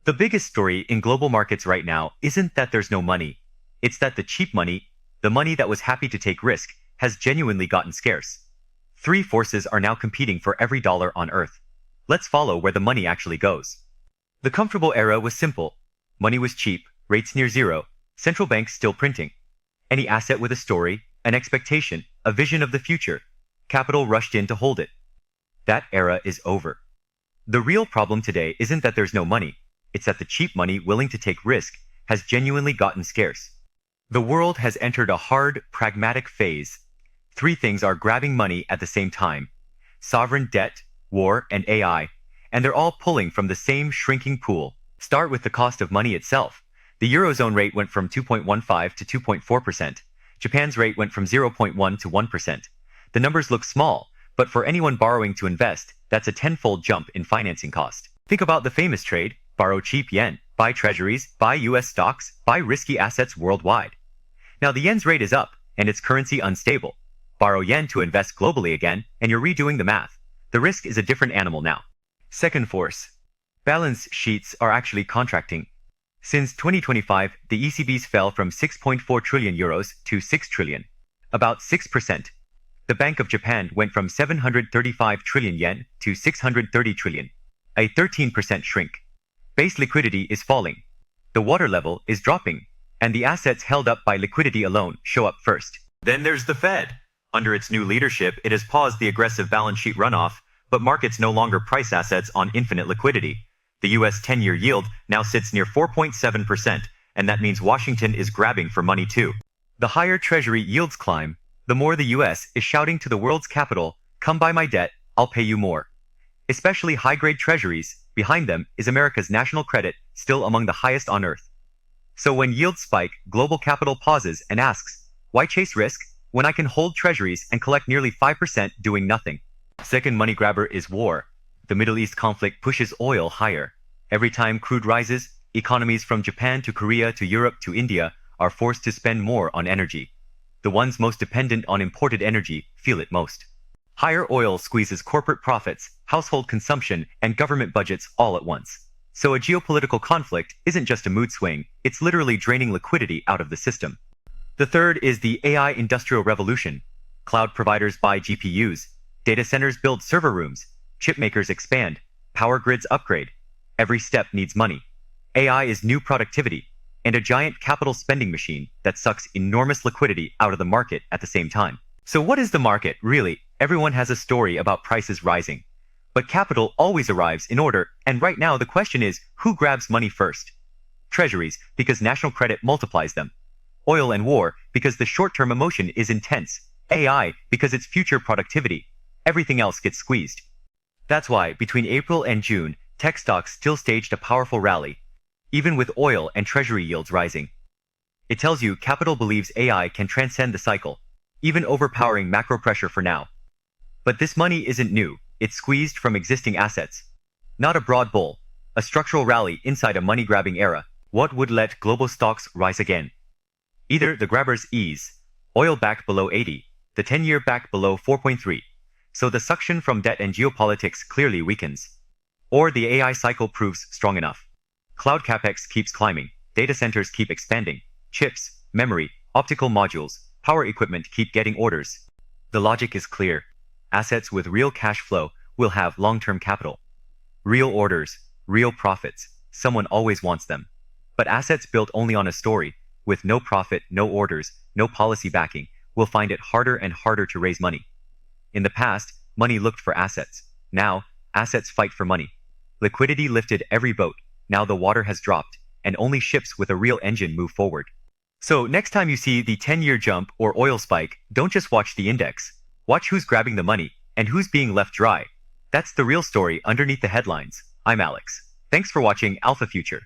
The biggest story in global markets right now isn't that there's no money. It's that the cheap money, the money that was happy to take risk, has genuinely gotten scarce. Three forces are now competing for every dollar on Earth. Let's follow where the money actually goes. The comfortable era was simple. Money was cheap, rates near zero, central banks still printing. Any asset with a story, an expectation, a vision of the future, capital rushed in to hold it. That era is over. The real problem today isn't that there's no money, it's that the cheap money willing to take risk has genuinely gotten scarce. The world has entered a hard, pragmatic phase. Three things are grabbing money at the same time: sovereign debt, war, and AI, and they're all pulling from the same shrinking pool. Start with the cost of money itself. The Eurozone rate went from 2.15 to 2.4%. Japan's rate went from 0.1 to 1%. The numbers look small, but for anyone borrowing to invest, that's a tenfold jump in financing cost. Think about the famous trade: borrow cheap yen, buy treasuries, buy US stocks, buy risky assets worldwide. Now the yen's rate is up, and its currency unstable. Borrow yen to invest globally again, and you're redoing the math. The risk is a different animal now. Second force. Balance sheets are actually contracting. Since 2025, the ECB's fell from 6.4 trillion euros to 6 trillion, about 6%. The Bank of Japan went from 735 trillion yen to 630 trillion, a 13% shrink. Base liquidity is falling. The water level is dropping, and the assets held up by liquidity alone show up first. Then there's the Fed. Under its new leadership, it has paused the aggressive balance sheet runoff, but markets no longer price assets on infinite liquidity. The US 10-year yield now sits near 4.7%, and that means Washington is grabbing for money too. The higher Treasury yields climb, the more the US is shouting to the world's capital, "Come buy my debt, I'll pay you more." Especially high-grade treasuries, behind them is America's national credit, still among the highest on Earth. So when yields spike, global capital pauses and asks, why chase risk when I can hold treasuries and collect nearly 5% doing nothing? Second money grabber is war. The Middle East conflict pushes oil higher. Every time crude rises, economies from Japan to Korea to Europe to India are forced to spend more on energy. The ones most dependent on imported energy feel it most. Higher oil squeezes corporate profits, household consumption, and government budgets all at once. So a geopolitical conflict isn't just a mood swing, it's literally draining liquidity out of the system. The third is the AI industrial revolution. Cloud providers buy GPUs, data centers build server rooms, chip makers expand, power grids upgrade. Every step needs money. AI is new productivity, and a giant capital spending machine that sucks enormous liquidity out of the market at the same time. So what is the market, really? Everyone has a story about prices rising. But capital always arrives in order, and right now the question is, who grabs money first? Treasuries, because national credit multiplies them. Oil and war, because the short-term emotion is intense. AI, because it's future productivity. Everything else gets squeezed. That's why, between April and June, tech stocks still staged a powerful rally, even with oil and treasury yields rising. It tells you capital believes AI can transcend the cycle, even overpowering macro pressure for now. But this money isn't new, it's squeezed from existing assets. Not a broad bull, a structural rally inside a money-grabbing era. What would let global stocks rise again? Either the grabbers ease, oil back below 80, the 10-year back below 4.3, so the suction from debt and geopolitics clearly weakens. Or the AI cycle proves strong enough. Cloud capex keeps climbing, data centers keep expanding, chips, memory, optical modules, power equipment keep getting orders. The logic is clear. Assets with real cash flow will have long-term capital. Real orders, real profits. Someone always wants them. But assets built only on a story, with no profit, no orders, no policy backing, will find it harder and harder to raise money. In the past, money looked for assets. Now, assets fight for money. Liquidity lifted every boat. Now the water has dropped, and only ships with a real engine move forward. So next time you see the 10-year jump or oil spike, don't just watch the index. Watch who's grabbing the money and who's being left dry. That's the real story underneath the headlines. I'm Alex. Thanks for watching Alpha Future.